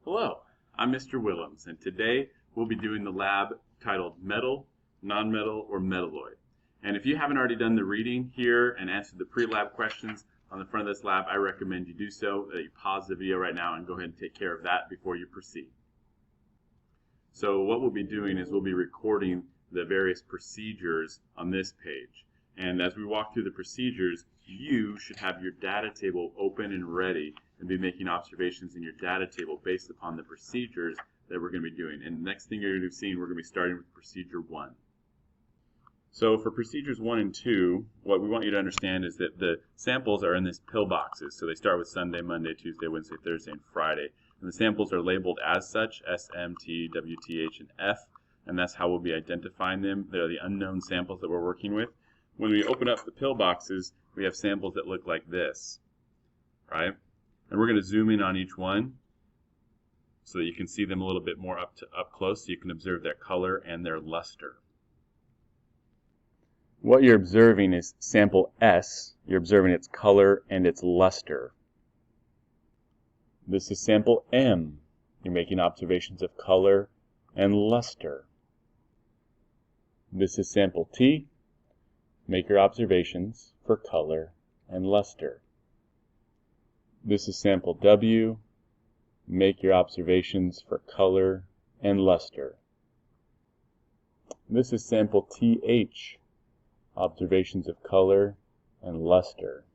Hello, I'm Mr. Willems, and today we'll be doing the lab titled Metal, Non-Metal, or Metalloid. And if you haven't already done the reading here and answered the pre-lab questions on the front of this lab, I recommend you do so, that you pause the video right now and go ahead and take care of that before you proceed. So what we'll be doing is we'll be recording the various procedures on this page. And as we walk through the procedures, you should have your data table open and ready and be making observations in your data table based upon the procedures that we're going to be doing. And the next thing you're going to be seeing, we're going to be starting with procedure 1. So for procedures 1 and 2, what we want you to understand is that the samples are in these pill boxes. So they start with Sunday, Monday, Tuesday, Wednesday, Thursday, and Friday. And the samples are labeled as such, S, M, T, W, T, H, and F. And that's how we'll be identifying them. They're the unknown samples that we're working with. When we open up the pill boxes, we have samples that look like this, right? And we're going to zoom in on each one so that you can see them a little bit more up close, so you can observe their color and their luster. What you're observing is sample S. You're observing its color and its luster. This is sample M. You're making observations of color and luster. This is sample T. Make your observations for color and luster. This is sample W. Make your observations for color and luster. This is sample TH. Observations of color and luster.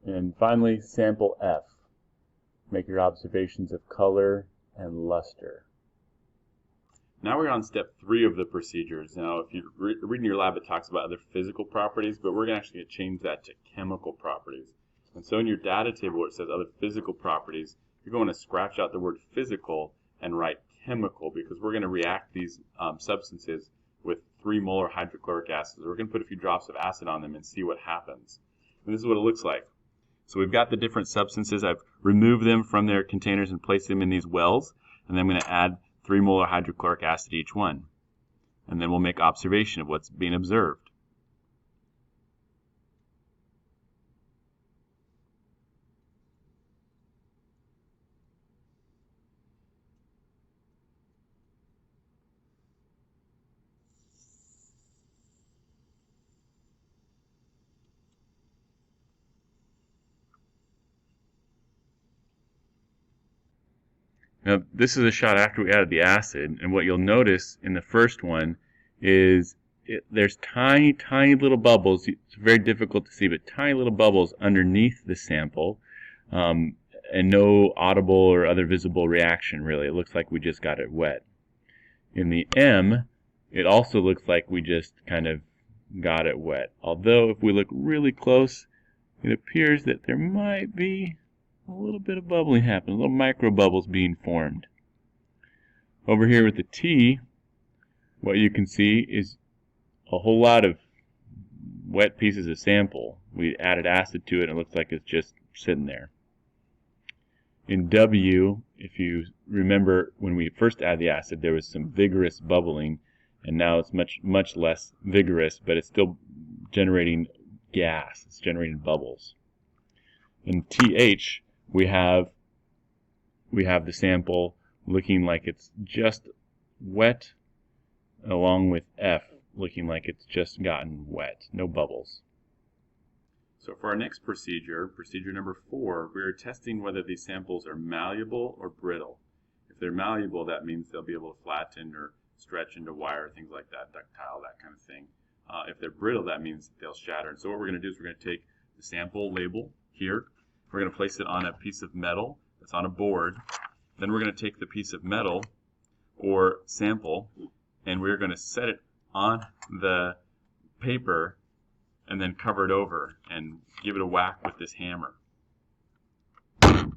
And finally, sample F. Make your observations of color and luster. Now we're on step 3 of the procedures. Now, if you're reading your lab, it talks about other physical properties, but we're actually going to change that to chemical properties. And so in your data table where it says other physical properties, you're going to scratch out the word physical and write chemical, because we're going to react these substances with 3 molar hydrochloric acids. We're going to put a few drops of acid on them and see what happens. And this is what it looks like. So we've got the different substances. I've removed them from their containers and placed them in these wells, and then I'm going to add 3 molar hydrochloric acid each one. And then we'll make observation of what's being observed. Now, this is a shot after we added the acid, and what you'll notice in the first one is there's tiny, tiny little bubbles. It's very difficult to see, but tiny little bubbles underneath the sample, and no audible or other visible reaction, really. It looks like we just got it wet. In the M, it also looks like we just kind of got it wet. Although, if we look really close, it appears that there might be a little bit of bubbling happening, little micro bubbles being formed. Over here with the T, what you can see is a whole lot of wet pieces of sample. We added acid to it and it looks like it's just sitting there. In W, if you remember when we first added the acid, there was some vigorous bubbling, and now it's much less vigorous, but it's still generating gas. It's generating bubbles. In TH, we have the sample looking like it's just wet, along with F looking like it's just gotten wet, no bubbles. So for our next procedure, procedure number 4, we're testing whether these samples are malleable or brittle. If they're malleable, that means they'll be able to flatten or stretch into wire, things like that, ductile, that kind of thing. If they're brittle, that means they'll shatter. And so what we're going to do is we're going to take the sample label here. We're going to place it on a piece of metal that's on a board. Then we're going to take the piece of metal or sample, and we're going to set it on the paper and then cover it over and give it a whack with this hammer. And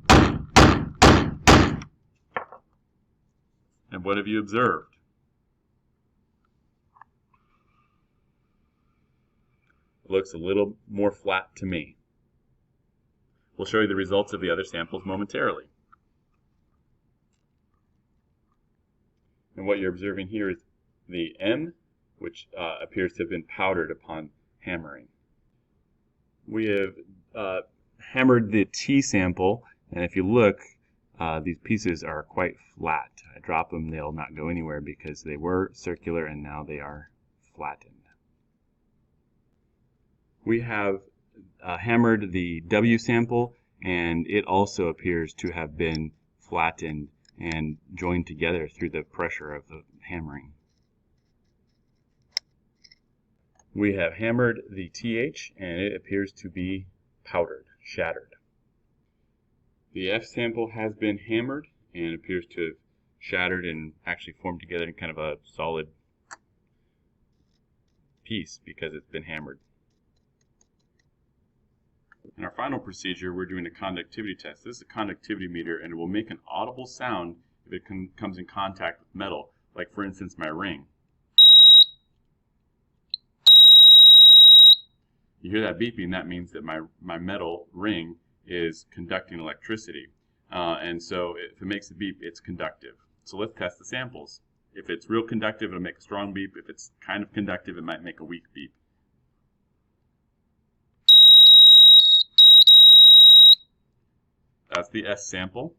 what have you observed? It looks a little more flat to me. We'll show you the results of the other samples momentarily. And what you're observing here is the M, which appears to have been powdered upon hammering. We have hammered the T sample, And if you look, these pieces are quite flat. I drop them, they'll not go anywhere because they were circular and now they are flattened. We have hammered the W sample, and it also appears to have been flattened and joined together through the pressure of the hammering. We have hammered the TH, and it appears to be powdered, shattered. The F sample has been hammered and appears to have shattered and actually formed together in kind of a solid piece because it's been hammered. In our final procedure, we're doing a conductivity test. This is a conductivity meter, and it will make an audible sound if it comes in contact with metal, like for instance my ring. You hear that beeping, that means that my metal ring is conducting electricity. And so if it makes a beep, it's conductive. So let's test the samples. If it's real conductive, it'll make a strong beep. If it's kind of conductive, it might make a weak beep. That's the S sample.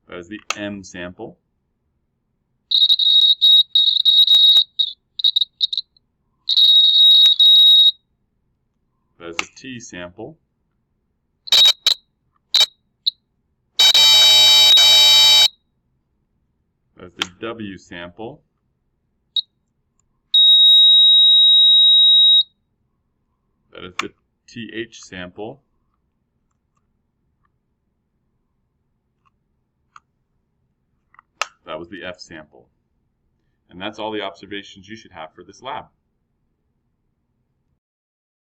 That is the M sample. That is the T sample. That is the W sample. That is the TH sample. That was the F sample. And that's all the observations you should have for this lab.